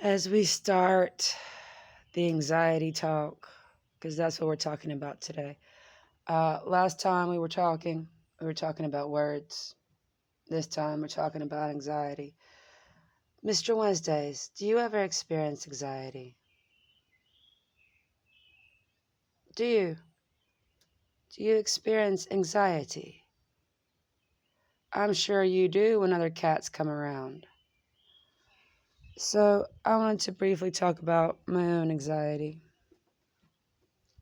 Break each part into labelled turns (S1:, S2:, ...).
S1: As we start the anxiety talk, because that's what we're talking about today. Last time we were talking about words. This time we're talking about anxiety. Mr. Wednesdays, do you ever experience anxiety? Do you? Do you experience anxiety? I'm sure you do when other cats come around. So I wanted to briefly talk about my own anxiety.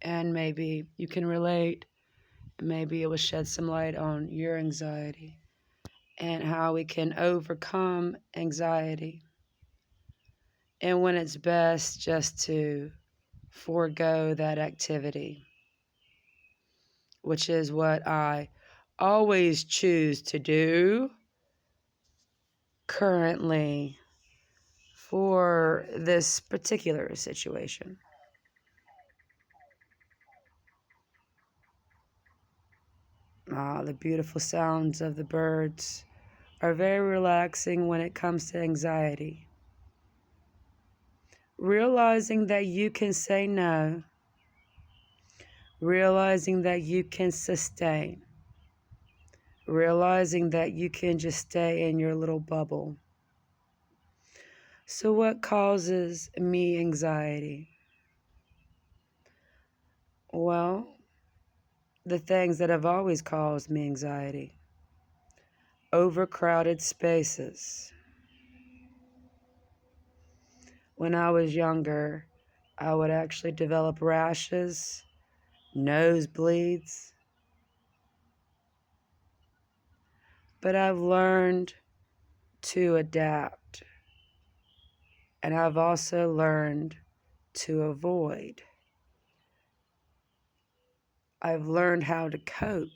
S1: And maybe you can relate. Maybe it will shed some light on your anxiety and how we can overcome anxiety. And when it's best just to forego that activity, which is what I always choose to do currently for this particular situation. The beautiful sounds of the birds are very relaxing when it comes to anxiety. Realizing that you can say no, realizing that you can sustain, realizing that you can just stay in your little bubble. So, what causes me anxiety? Well, the things that have always caused me anxiety: overcrowded spaces. When I was younger, I would actually develop rashes, nosebleeds. But I've learned to adapt, and I've also learned to avoid. I've learned how to cope.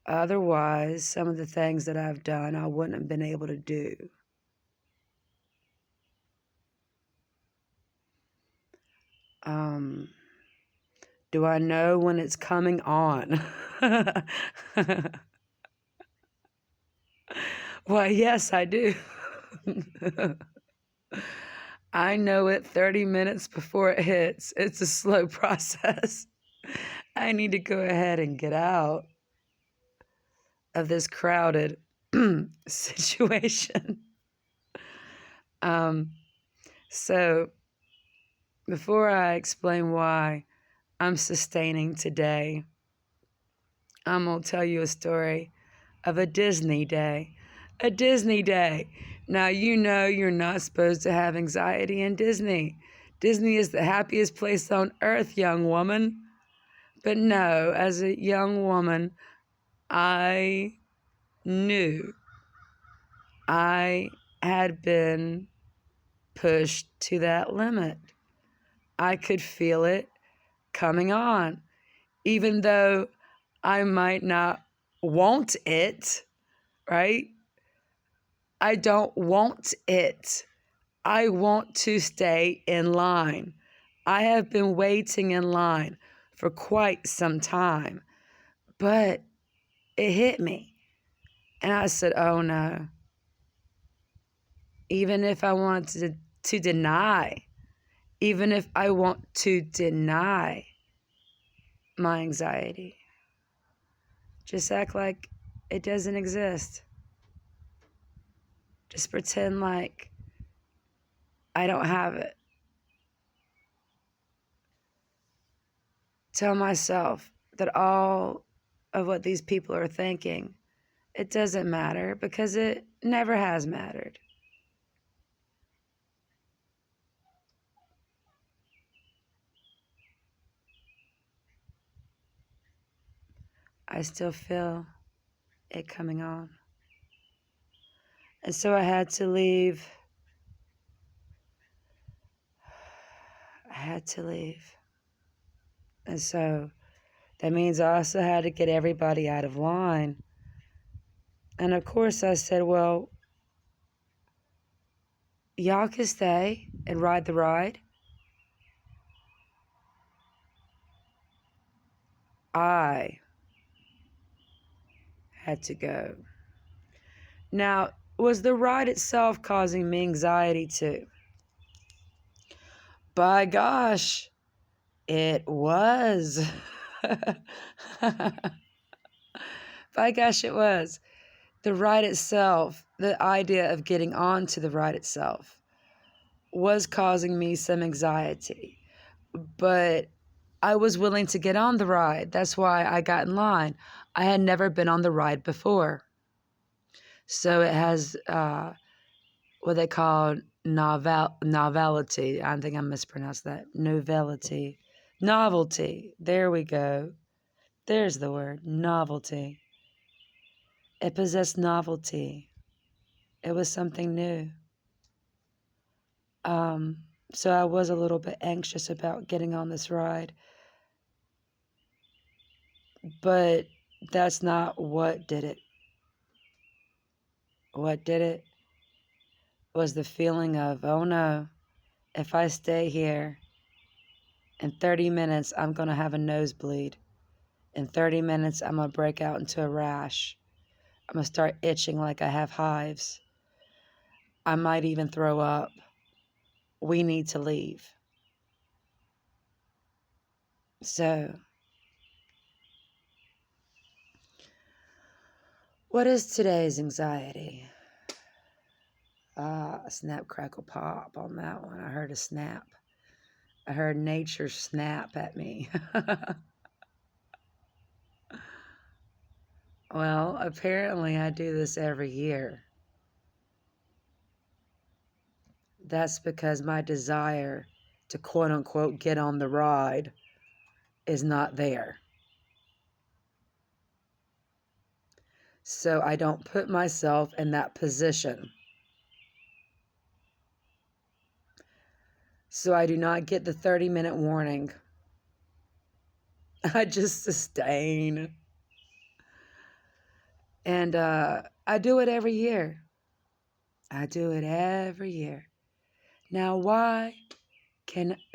S1: Otherwise, some of the things that I've done, I wouldn't have been able to do. Do I know when it's coming on? Why, yes, I do. I know it 30 minutes before it hits. It's a slow process. I need to go ahead and get out of this crowded situation. So, before I explain why I'm sustaining today, I'm going to tell you a story of a Disney day. A Disney day. Now, you know you're not supposed to have anxiety in Disney. Disney is the happiest place on earth, young woman. But no, as a young woman, I knew I had been pushed to that limit. I could feel it coming on, even though I might not want it, right? I don't want it. I want to stay in line. I have been waiting in line for quite some time, but it hit me. And I said, oh no. Even if I wanted to deny, even if I want to deny my anxiety, just act like it doesn't exist. Just pretend like I don't have it. Tell myself that all of what these people are thinking, it doesn't matter because it never has mattered. I still feel it coming on. And so I had to leave. And so that means I also had to get everybody out of line. And of course I said, well, y'all can stay and ride the ride. I had to go. Now, was the ride itself causing me anxiety too? By gosh, it was. By gosh, it was. The ride itself, the idea of getting onto the ride itself, was causing me some anxiety. But I was willing to get on the ride. That's why I got in line. I had never been on the ride before. So it has what they call novelty. I think I mispronounced that. Novelty. Novelty. There we go. There's the word. Novelty. It possessed novelty. It was something new. So I was a little bit anxious about getting on this ride. But that's not what did it. What did it was the feeling of, oh no, if I stay here, in 30 minutes, I'm going to have a nosebleed. In 30 minutes, I'm going to break out into a rash. I'm going to start itching like I have hives. I might even throw up. We need to leave. So, what is today's anxiety? Snap, crackle, pop on that one. I heard a snap. I heard nature snap at me. Well, apparently I do this every year. That's because my desire to quote unquote get on the ride is not there. So I don't put myself in that position. So I do not get the 30-minute warning. I just sustain. And I do it every year. I do it every year. Now, why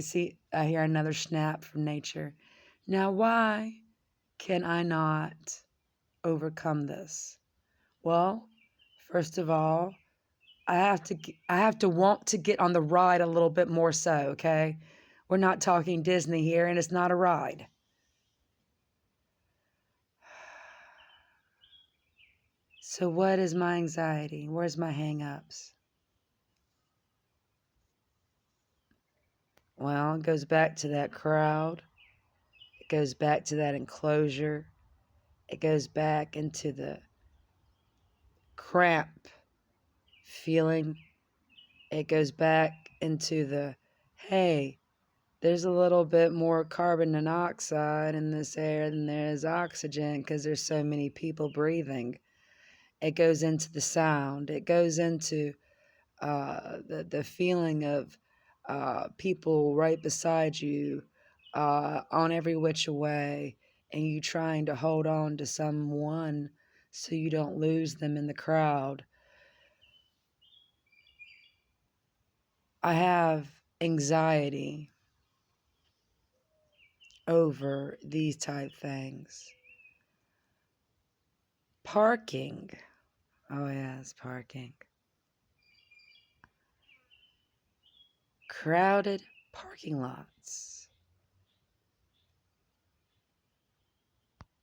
S1: see, I hear another snap from nature. Now, why can I not overcome this? Well, first of all, I have to want to get on the ride a little bit more so, okay? We're not talking Disney here, and it's not a ride. So what is my anxiety? Where's my hang-ups? Well, it goes back to that crowd. It goes back to that enclosure. It goes back into the cramp feeling. It goes back into the, hey, there's a little bit more carbon monoxide in this air than there is oxygen because there's so many people breathing. It goes into the sound. It goes into the feeling of people right beside you on every which way, and you trying to hold on to someone so you don't lose them in the crowd. I have anxiety over these type things. Parking. Oh, yes, parking. Crowded parking lots.